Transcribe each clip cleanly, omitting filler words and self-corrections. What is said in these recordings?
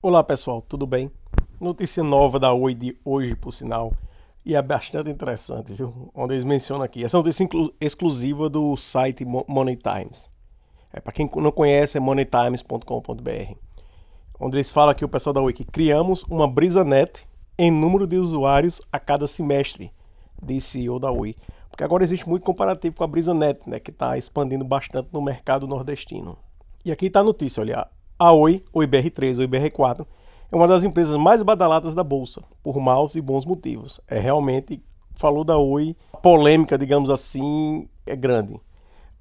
Olá pessoal, tudo bem? Notícia nova da Oi de hoje, por sinal, e é bastante interessante, viu? Onde eles mencionam aqui. Essa notícia exclusiva do site Money Times. Para quem não conhece, é moneytimes.com.br. Onde eles falam aqui, o pessoal da Oi, que criamos uma BrisaNet em número de usuários a cada semestre, disse o CEO da Oi. Porque agora existe muito comparativo com a BrisaNet, né, que está expandindo bastante no mercado nordestino. E aqui está a notícia, olha, a Oi, Oi BR3, Oi BR4, é uma das empresas mais badaladas da Bolsa, por maus e bons motivos. É realmente, falou da Oi, a polêmica, digamos assim, é grande.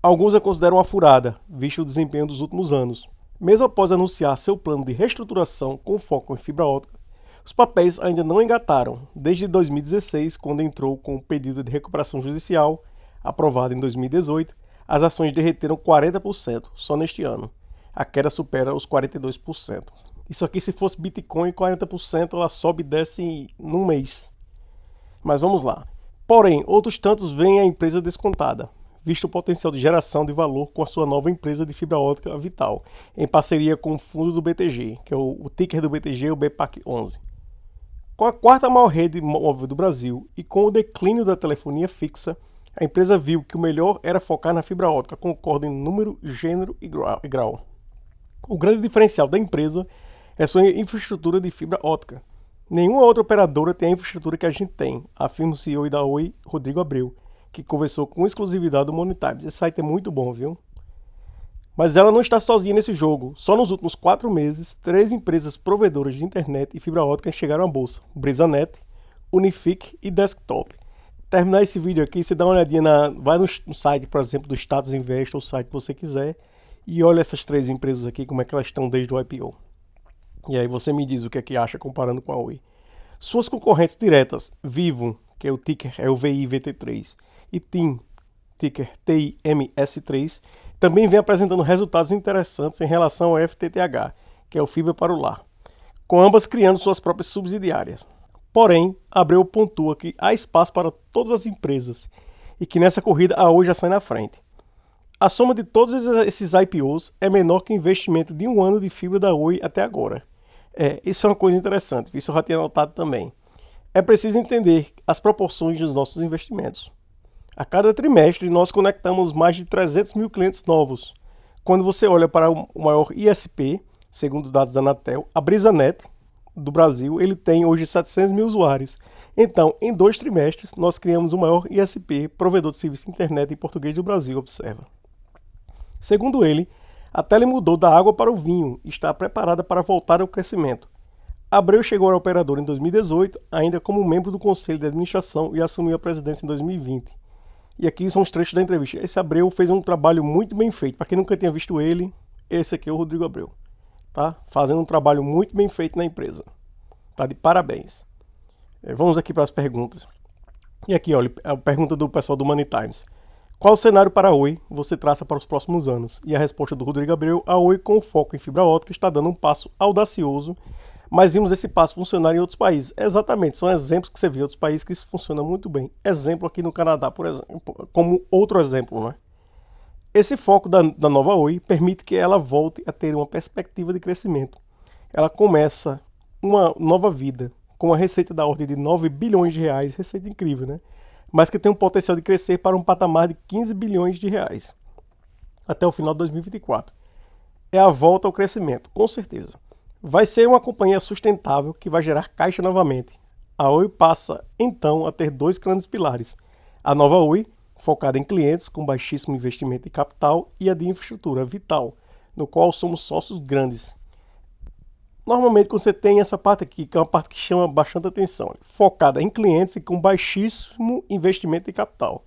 Alguns a consideram uma furada, visto o desempenho dos últimos anos. Mesmo após anunciar seu plano de reestruturação com foco em fibra ótica, os papéis ainda não engataram, desde 2016, quando entrou com o pedido de recuperação judicial, aprovado em 2018, as ações derreteram 40% só neste ano. A queda supera os 42%. Isso aqui, se fosse Bitcoin, 40% ela sobe e desce num mês. Mas vamos lá. Porém, outros tantos veem a empresa descontada, visto o potencial de geração de valor com a sua nova empresa de fibra ótica Vital, em parceria com o fundo do BTG, que é o ticker do BTG, o BPAC11. Com a quarta maior rede móvel do Brasil e com o declínio da telefonia fixa, a empresa viu que o melhor era focar na fibra ótica, concorda em número, gênero e grau. O grande diferencial da empresa é sua infraestrutura de fibra ótica. Nenhuma outra operadora tem a infraestrutura que a gente tem, afirma o CEO da Oi, Rodrigo Abreu, que conversou com exclusividade do Money Times. Esse site é muito bom, viu? Mas ela não está sozinha nesse jogo. Só nos últimos 4 meses, 3 empresas provedoras de internet e fibra ótica chegaram à bolsa: BrisaNet, Unifique e Desktop. Terminar esse vídeo aqui, você dá uma olhadinha vai no site, por exemplo, do Status Invest, ou o site que você quiser, e olha essas 3 empresas aqui, como é que elas estão desde o IPO. E aí você me diz o que é que acha comparando com a Oi. Suas concorrentes diretas, Vivo, que é o ticker é o VIVT3, e TIM, ticker TIMS3, também vem apresentando resultados interessantes em relação ao FTTH, que é o Fibra para o Lar, com ambas criando suas próprias subsidiárias. Porém, Abreu pontua que há espaço para todas as empresas e que nessa corrida a Oi já sai na frente. A soma de todos esses IPOs é menor que o investimento de um ano de fibra da Oi até agora. Isso é uma coisa interessante, isso eu já tinha notado também. É preciso entender as proporções dos nossos investimentos. A cada trimestre, nós conectamos mais de 300 mil clientes novos. Quando você olha para o maior ISP, segundo dados da Anatel, a BrisaNet do Brasil, ele tem hoje 700 mil usuários. Então, em 2 trimestres, nós criamos o maior ISP, provedor de serviço de internet em português do Brasil, observa. Segundo ele, a Tele mudou da água para o vinho e está preparada para voltar ao crescimento. Abreu chegou ao operador em 2018, ainda como membro do Conselho de Administração, e assumiu a presidência em 2020. E aqui são os trechos da entrevista. Esse Abreu fez um trabalho muito bem feito. Para quem nunca tinha visto ele, esse aqui é o Rodrigo Abreu. Tá? Fazendo um trabalho muito bem feito na empresa. Tá de parabéns. Vamos aqui para as perguntas. E aqui, olha, a pergunta do pessoal do Money Times. Qual o cenário para a Oi você traça para os próximos anos? E a resposta do Rodrigo Abreu: a Oi, com foco em fibra ótica, está dando um passo audacioso, mas vimos esse passo funcionar em outros países. Exatamente, são exemplos que você vê em outros países que isso funciona muito bem. Exemplo aqui no Canadá, por exemplo, como outro exemplo, né? Esse foco da nova Oi permite que ela volte a ter uma perspectiva de crescimento. Ela começa uma nova vida com uma receita da ordem de 9 bilhões de reais, receita incrível, né? Mas que tem um potencial de crescer para um patamar de 15 bilhões de reais até o final de 2024. É a volta ao crescimento, com certeza. Vai ser uma companhia sustentável que vai gerar caixa novamente. A Oi passa, então, a ter 2 grandes pilares. A nova Oi, focada em clientes com baixíssimo investimento em capital, e a de infraestrutura Vital, no qual somos sócios grandes. Normalmente, quando você tem essa parte aqui, que é uma parte que chama bastante atenção, focada em clientes e com baixíssimo investimento em capital.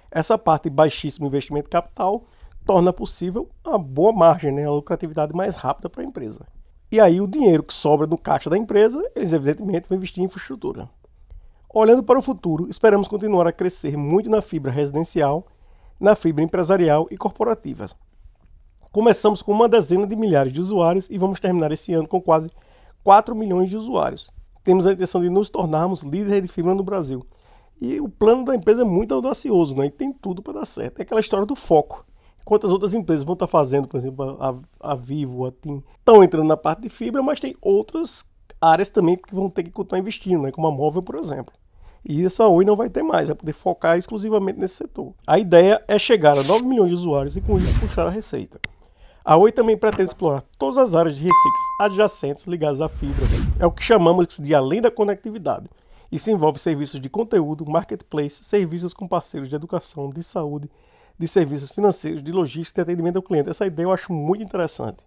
Essa parte de baixíssimo investimento em capital torna possível uma boa margem, né, a lucratividade mais rápida para a empresa. E aí o dinheiro que sobra no caixa da empresa, eles evidentemente vão investir em infraestrutura. Olhando para o futuro, esperamos continuar a crescer muito na fibra residencial, na fibra empresarial e corporativa. Começamos com uma dezena de milhares de usuários e vamos terminar esse ano com quase 4 milhões de usuários. Temos a intenção de nos tornarmos líderes de fibra no Brasil. E o plano da empresa é muito audacioso, né? E tem tudo para dar certo. É aquela história do foco. Quantas outras empresas vão estar fazendo, por exemplo, a Vivo, a TIM, estão entrando na parte de fibra, mas tem outras áreas também que vão ter que continuar investindo, né? Como a Móvel, por exemplo. E essa Oi não vai ter mais, vai poder focar exclusivamente nesse setor. A ideia é chegar a 9 milhões de usuários e com isso puxar a receita. A Oi também pretende explorar todas as áreas de receitas adjacentes ligadas à fibra. É o que chamamos de além da conectividade. Isso envolve serviços de conteúdo, marketplace, serviços com parceiros de educação, de saúde, de serviços financeiros, de logística e de atendimento ao cliente. Essa ideia eu acho muito interessante.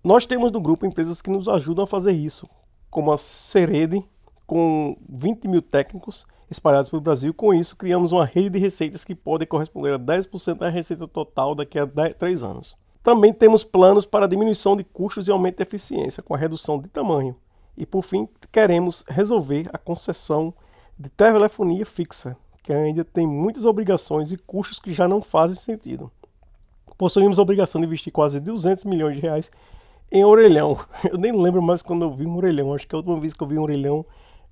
Nós temos no grupo empresas que nos ajudam a fazer isso, como a Serede, com 20 mil técnicos espalhados pelo Brasil. Com isso, criamos uma rede de receitas que pode corresponder a 10% da receita total daqui a 3 anos. Também temos planos para diminuição de custos e aumento de eficiência, com a redução de tamanho. E, por fim, queremos resolver a concessão de telefonia fixa, que ainda tem muitas obrigações e custos que já não fazem sentido. Possuímos a obrigação de investir quase 200 milhões de reais em orelhão. Eu nem lembro mais quando eu vi um orelhão. Acho que a última vez que eu vi um orelhão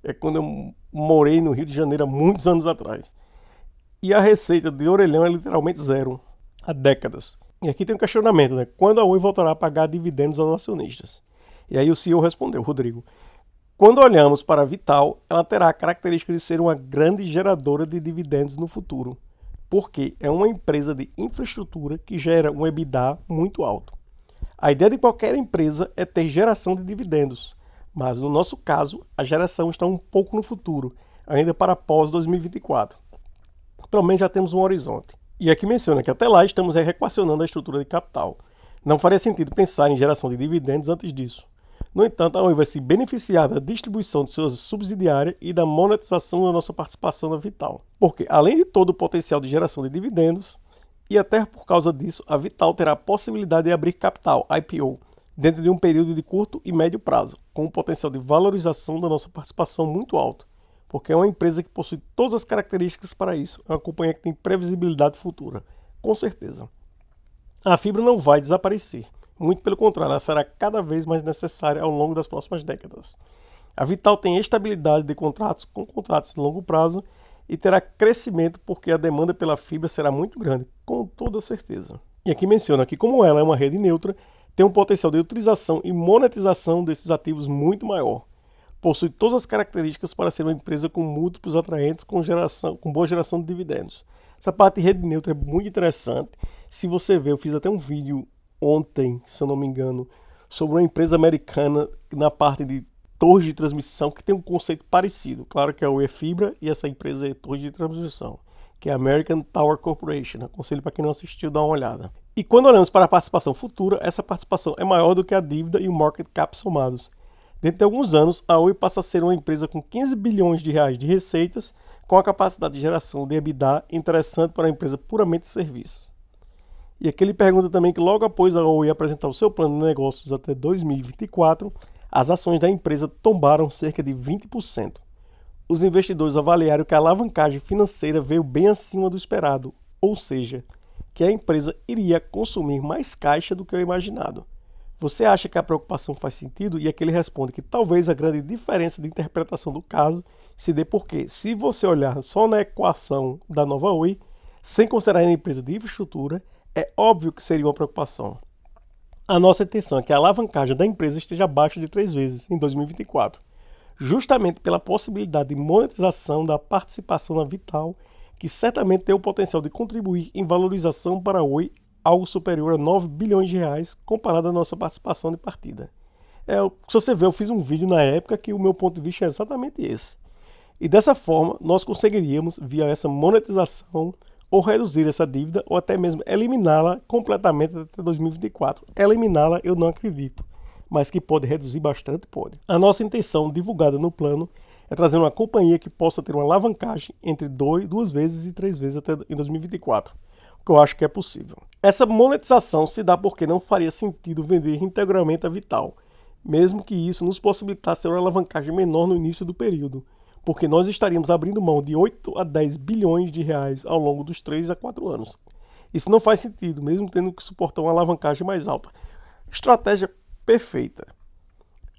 é quando eu morei no Rio de Janeiro há muitos anos atrás. E a receita de orelhão é literalmente zero, há décadas. E aqui tem um questionamento, né? Quando a Oi voltará a pagar dividendos aos acionistas? E aí o CEO respondeu, Rodrigo, quando olhamos para a Vital, ela terá a característica de ser uma grande geradora de dividendos no futuro, porque é uma empresa de infraestrutura que gera um EBITDA muito alto. A ideia de qualquer empresa é ter geração de dividendos, mas no nosso caso, a geração está um pouco no futuro, ainda para pós 2024. Pelo menos já temos um horizonte. E aqui menciona que até lá estamos reequacionando a estrutura de capital. Não faria sentido pensar em geração de dividendos antes disso. No entanto, a Oi vai se beneficiar da distribuição de suas subsidiárias e da monetização da nossa participação na Vital. Porque, além de todo o potencial de geração de dividendos, e até por causa disso, a Vital terá a possibilidade de abrir capital, IPO, dentro de um período de curto e médio prazo, com um potencial de valorização da nossa participação muito alto. Porque é uma empresa que possui todas as características para isso. É uma companhia que tem previsibilidade futura, com certeza. A fibra não vai desaparecer. Muito pelo contrário, ela será cada vez mais necessária ao longo das próximas décadas. A Vital tem estabilidade de contratos com contratos de longo prazo e terá crescimento porque a demanda pela fibra será muito grande, com toda certeza. E aqui menciona que como ela é uma rede neutra, tem um potencial de utilização e monetização desses ativos muito maior. Possui todas as características para ser uma empresa com múltiplos atraentes com boa geração de dividendos. Essa parte de rede neutra é muito interessante. Se você ver, eu fiz até um vídeo ontem, se eu não me engano, sobre uma empresa americana na parte de torres de transmissão que tem um conceito parecido. Claro que a Oi é fibra e essa empresa é torre de transmissão, que é a American Tower Corporation. Aconselho para quem não assistiu dar uma olhada. E quando olhamos para a participação futura, essa participação é maior do que a dívida e o market cap somados. Dentro de alguns anos, a Oi passa a ser uma empresa com 15 bilhões de reais de receitas, com a capacidade de geração de EBITDA interessante para uma empresa puramente de serviços. E aqui ele pergunta também que logo após a Oi apresentar o seu plano de negócios até 2024, as ações da empresa tombaram cerca de 20%. Os investidores avaliaram que a alavancagem financeira veio bem acima do esperado, ou seja, que a empresa iria consumir mais caixa do que o imaginado. Você acha que a preocupação faz sentido? E aqui ele responde que talvez a grande diferença de interpretação do caso se dê porque, se você olhar só na equação da nova Oi, sem considerar a empresa de infraestrutura, é óbvio que seria uma preocupação. A nossa intenção é que a alavancagem da empresa esteja abaixo de 3 vezes em 2024, justamente pela possibilidade de monetização da participação na Vital, que certamente tem o potencial de contribuir em valorização para a Oi algo superior a 9 bilhões de reais comparado à nossa participação de partida. Se você ver, eu fiz um vídeo na época que o meu ponto de vista é exatamente esse. E dessa forma, nós conseguiríamos, via essa monetização, ou reduzir essa dívida, ou até mesmo eliminá-la completamente até 2024. Eliminá-la eu não acredito, mas que pode reduzir bastante, pode. A nossa intenção, divulgada no plano, é trazer uma companhia que possa ter uma alavancagem entre 2 vezes e 3 vezes até em 2024. Que eu acho que é possível. Essa monetização se dá porque não faria sentido vender integralmente a Vital, mesmo que isso nos possibilitasse uma alavancagem menor no início do período, porque nós estaríamos abrindo mão de 8 a 10 bilhões de reais ao longo dos 3 a 4 anos. Isso não faz sentido, mesmo tendo que suportar uma alavancagem mais alta. Estratégia perfeita.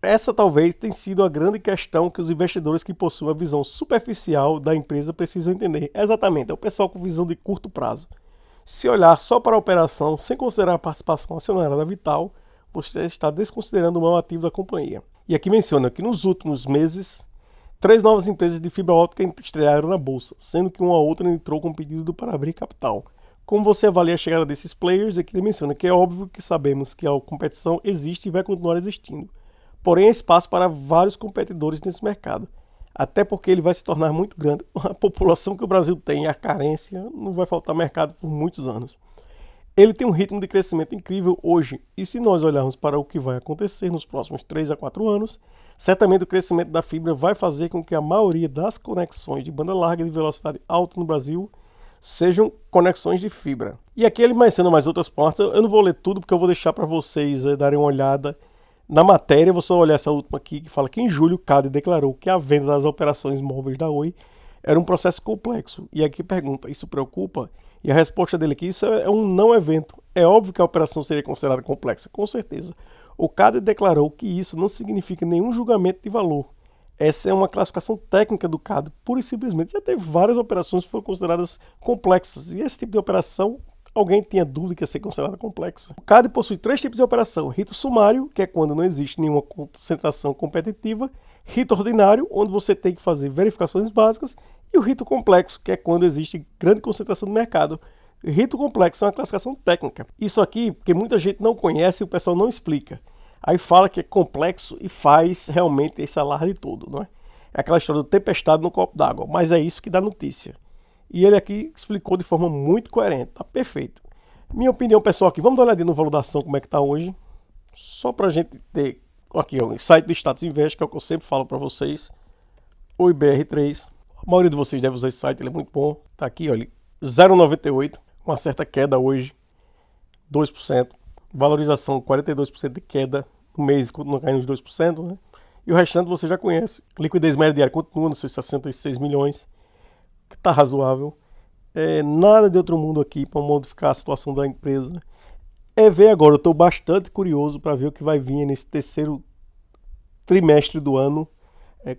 Essa talvez tenha sido a grande questão que os investidores que possuem a visão superficial da empresa precisam entender. Exatamente, é o pessoal com visão de curto prazo. Se olhar só para a operação, sem considerar a participação acionária da Vital, você está desconsiderando o maior ativo da companhia. E aqui menciona que nos últimos meses, 3 novas empresas de fibra óptica estrearam na bolsa, sendo que uma outra entrou com pedido para abrir capital. Como você avalia a chegada desses players? Aqui ele menciona que é óbvio que sabemos que a competição existe e vai continuar existindo. Porém, há espaço para vários competidores nesse mercado. Até porque ele vai se tornar muito grande. A população que o Brasil tem, a carência, não vai faltar mercado por muitos anos. Ele tem um ritmo de crescimento incrível hoje, e se nós olharmos para o que vai acontecer nos próximos 3 a 4 anos, certamente o crescimento da fibra vai fazer com que a maioria das conexões de banda larga de velocidade alta no Brasil sejam conexões de fibra. E aqui ele menciona mais outras partes, eu não vou ler tudo porque eu vou deixar para vocês darem uma olhada na matéria. Vou só olhar essa última aqui, que fala que em julho o CADE declarou que a venda das operações móveis da Oi era um processo complexo. E aqui pergunta, isso preocupa? E a resposta dele aqui, isso é um não evento. É óbvio que a operação seria considerada complexa, com certeza. O CADE declarou que isso não significa nenhum julgamento de valor. Essa é uma classificação técnica do CADE, pura e simplesmente. Já teve várias operações que foram consideradas complexas. E esse tipo de operação, alguém tinha dúvida que ia ser considerada complexa. O CADE possui 3 tipos de operação. Rito sumário, que é quando não existe nenhuma concentração competitiva. Rito ordinário, onde você tem que fazer verificações básicas. E o rito complexo, que é quando existe grande concentração no mercado. Rito complexo é uma classificação técnica. Isso aqui, porque muita gente não conhece e o pessoal não explica. Aí fala que é complexo e faz realmente esse alarde todo, não é? É aquela história do tempestade no copo d'água, mas é isso que dá notícia. E ele aqui explicou de forma muito coerente, tá perfeito. Minha opinião pessoal aqui, vamos dar uma olhadinha no valor da ação, como é que tá hoje. Só pra gente ter, aqui ó, o site do Status Invest, que é o que eu sempre falo para vocês. O IBR3, a maioria de vocês deve usar esse site, ele é muito bom. Tá aqui, olha, 0,98, uma certa queda hoje, 2%. Valorização 42% de queda no mês, continua caindo uns 2%, né? E o restante você já conhece. Liquidez média diária continua nos seus 66 milhões, que está razoável. Nada de outro mundo aqui para modificar a situação da empresa. É ver agora, eu estou bastante curioso para ver o que vai vir nesse terceiro trimestre do ano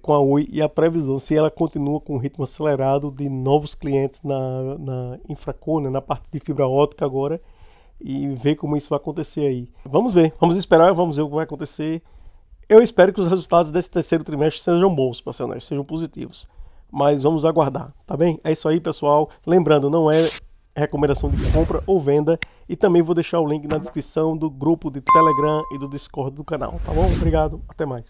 com a Oi e a previsão, se ela continua com um ritmo acelerado de novos clientes na Infraco, né, na parte de fibra ótica agora, e ver como isso vai acontecer aí. Vamos ver, vamos esperar, vamos ver o que vai acontecer. Eu espero que os resultados desse terceiro trimestre sejam bons, para ser honesto, sejam positivos. Mas vamos aguardar, tá bem? É isso aí, pessoal. Lembrando, não é recomendação de compra ou venda. E também vou deixar o link na descrição do grupo de Telegram e do Discord do canal, tá bom? Obrigado, até mais.